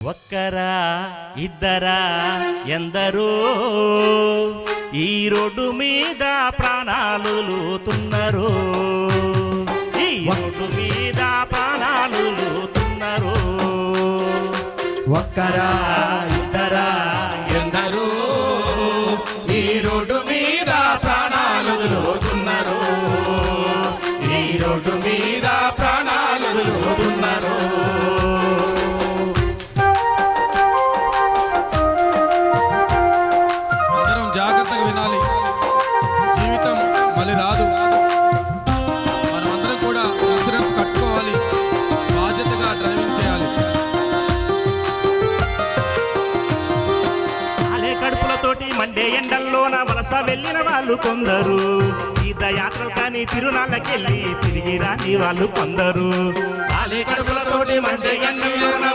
ఒక్కరా ఇద్దరా ఎందరో ఈ రోడ్డు మీద ప్రాణాలు లూతున్నారు, ఈ రోడ్డు మీద ప్రాణాలు లూతున్నారు. ఒక్కరా ఇద్దరా ఎందరో ఈ రోడ్డు మీద ప్రాణాలు వదులుతున్నారు, ఈ రోడ్డు మీద ప్రాణాలు వదులుతున్నారు. అందరం జాగ్రత్తగా వినాలి. జీవితం మళ్ళీ రాదు. మనమందరం కూడా ఇన్సూరెన్స్ కట్టుకోవాలి, బాధ్యతగా డ్రైవింగ్ చేయాలి. కాలే కడుపులతోటి మండే ఎండల్లోన వలస వెళ్ళిన వాళ్ళు కొందరు, తీర్థయాత్రలు కానీ తిరునాళ్ళకెళ్ళి తిరిగి రాని వాళ్ళు కొందరు. కాలే కడుపులతోటి మండే ఎండల్లోన